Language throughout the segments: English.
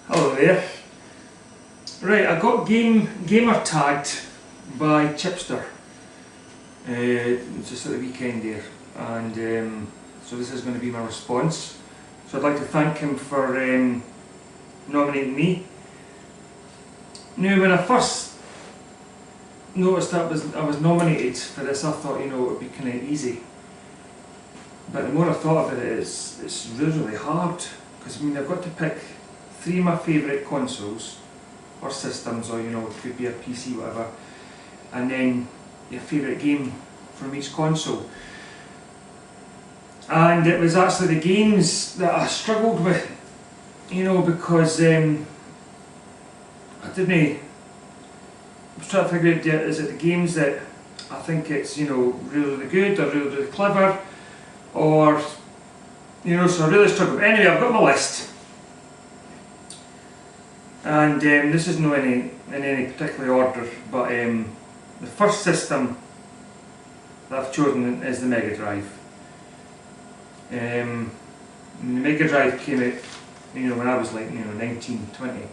Hello there. Right, I got gamer tagged by Chipster just at the weekend there, and so this is going to be my response. So I'd like to thank him for nominating me. Now, when I first noticed that I was nominated for this, I thought, you know, it would be kind of easy. But the more I thought about it, it's really hard, because I mean, I've got to pick 3 of my favourite consoles or systems, or you know, it could be a PC, whatever, and then your favourite game from each console. And it was actually the games that I struggled with, you know, because I was trying to figure out, is it the games that I think it's, you know, really good or really clever, or, you know, so I really struggled. Anyway, I've got my list. And this isn't in any particular order, but the first system that I've chosen is the Mega Drive. The Mega Drive came out, you know, when I was like, you know, 19, 20.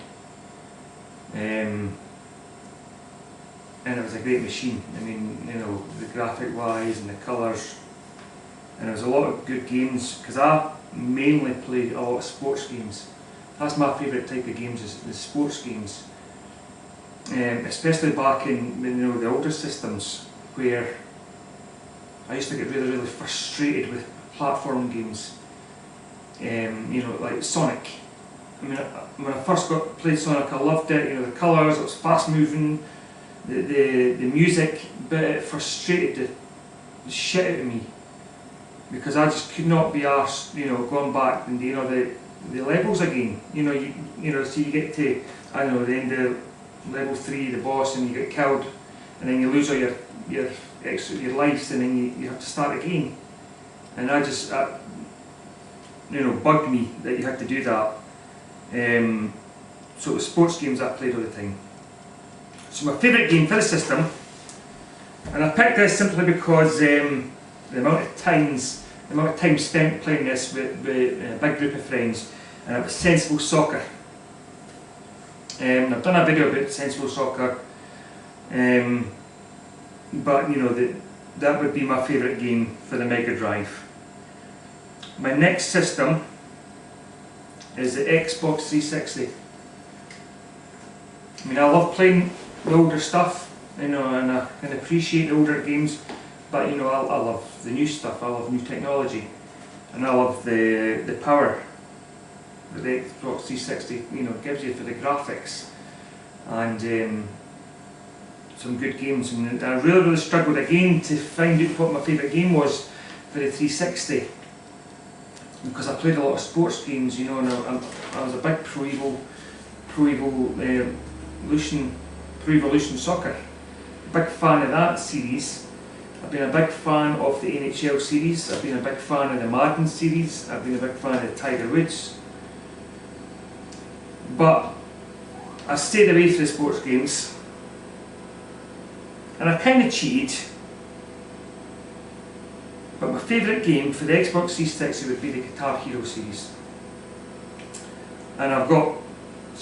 And it was a great machine. I mean, you know, the graphic wise and the colours, and there was a lot of good games, because I mainly played a lot of sports games. That's my favourite type of games, is sports games. Especially back in, you know, the older systems, where I used to get really frustrated with platform games. You know, like Sonic. I mean, when I first played Sonic, I loved it. You know, the colours, it was fast moving, the music, but it frustrated the shit out of me, because I just could not be arsed, you know, going back and, you know, the levels again. You know, you know, so you get to, I don't know, the end of level 3, the boss, and you get killed, and then you lose all your lives, and then you have to start again. And you know, bugged me that you had to do that. So it was sports games I played all the time. So my favourite game for the system, and I picked this simply because the amount of time spent playing this with a big group of friends, and it was Sensible Soccer. I've done a video about Sensible Soccer, but you know, that would be my favourite game for the Mega Drive. My next system is the Xbox 360. I mean, I love playing the older stuff, you know, and I can appreciate the older games, but you know, I love the new stuff. I love new technology, and I love the power that the Xbox 360, you know, gives you for the graphics, and some good games. And I really struggled again to find out what my favourite game was for the 360, because I played a lot of sports games, you know, and I was a big Pro Evolution Soccer, big fan of that series. I've been a big fan of the NHL series, I've been a big fan of the Madden series, I've been a big fan of the Tiger Woods. But I stayed away from the sports games, and I kind of cheated. But my favourite game for the Xbox 360 would be the Guitar Hero series. And I've got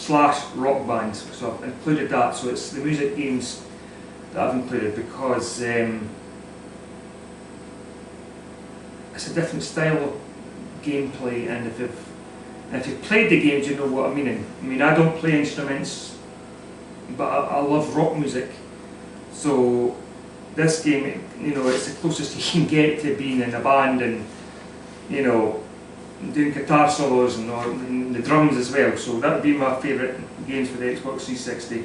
/ Rock Band, so I've included that. So it's the music games that I've included, because it's a different style of gameplay, and if you've played the games, you know what I mean. I mean, I don't play instruments, but I love rock music. So this game, you know, it's the closest you can get to being in a band and, you know, doing guitar solos and the drums as well. So that would be my favourite games for the Xbox 360.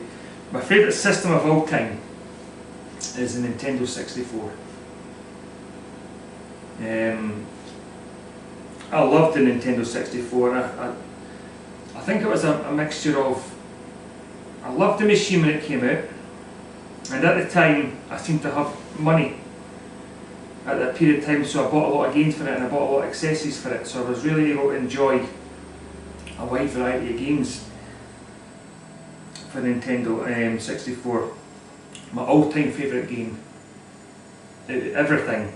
My favourite system of all time is the Nintendo 64. I loved the Nintendo 64. I think it was a mixture of, I loved the machine when it came out, and at the time I seemed to have money at that period of time, so I bought a lot of games for it, and I bought a lot of accessories for it, so I was really able to enjoy a wide variety of games for Nintendo 64. My all-time favourite game, everything,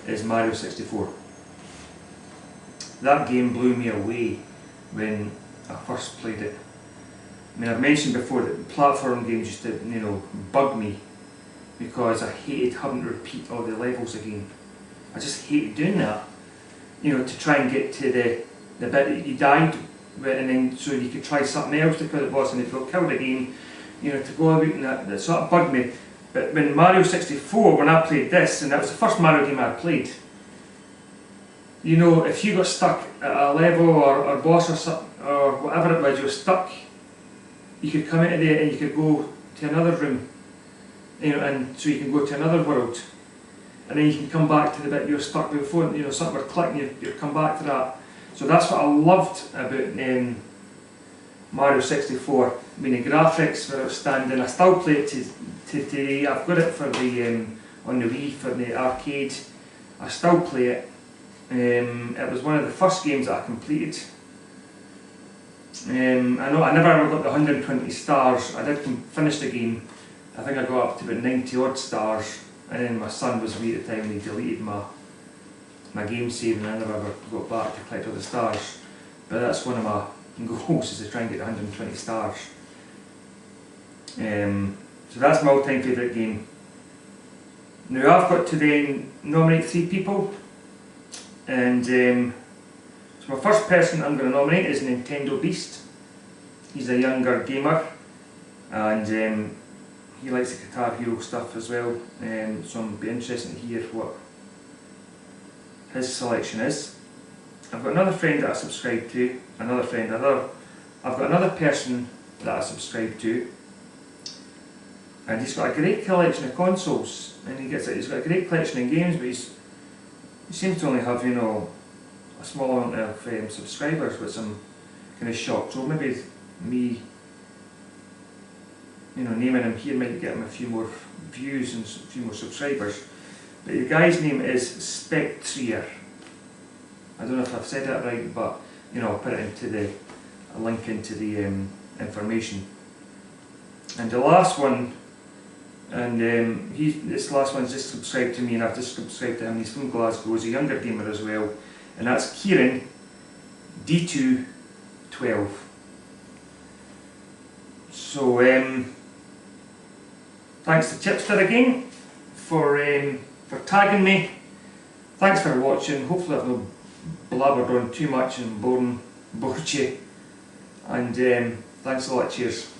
is Mario 64. That game blew me away when I first played it. I mean, I've mentioned before that platform games used to, you know, bug me because I hated having to repeat all the levels again. I just hated doing that. You know, to try and get to the bit that you died with, and then so you could try something else to kill the boss, and if you got killed again, you know, to go out, and that sort of bugged me. But when Mario 64, when I played this, and that was the first Mario game I played, you know, if you got stuck at a level or boss or something, or whatever it was, you were stuck, you could come into there and you could go to another room, you know, and so you can go to another world, and then you can come back to the bit you were stuck before, you know, something were clicking, you'd come back to that. So that's what I loved about Mario 64. I mean, the graphics were outstanding. I still play it to today. I've got it for the on the Wii for the arcade. I still play it. It was one of the first games that I completed. I know I never ever got the 120 stars. I did finish the game. I think I got up to about 90 odd stars, and then my son was wee at the time and he deleted my game save, and I never ever got back to collect all the stars. But that's one of my goals, is to try and get 120 stars. So that's my all-time favourite game. Now I've got to then nominate 3 people, and so my first person I'm going to nominate is Nintendo Beast. He's a younger gamer, and he likes the Guitar Hero stuff as well, so I'll be interested to hear what his selection is. I've got another friend that I subscribe to, I've got another person that I subscribe to, and he's got a great collection of consoles, and he's got a great collection of games, but he seems to only have, you know, a small amount of subscribers, which I'm kind of shocked. So maybe me, you know, naming him here might get him a few more views and a few more subscribers. But the guy's name is Spectrier. I don't know if I've said that right, but you know, I'll put it into a link into the information. And the last one, and this last one's just subscribed to me, and I've just subscribed to him. He's from Glasgow. He's a younger gamer as well, and that's Kieran D212. So thanks to Chipster again for tagging me. Thanks for watching. Hopefully I've not blabbered on too much and bored you. And thanks a lot. Cheers.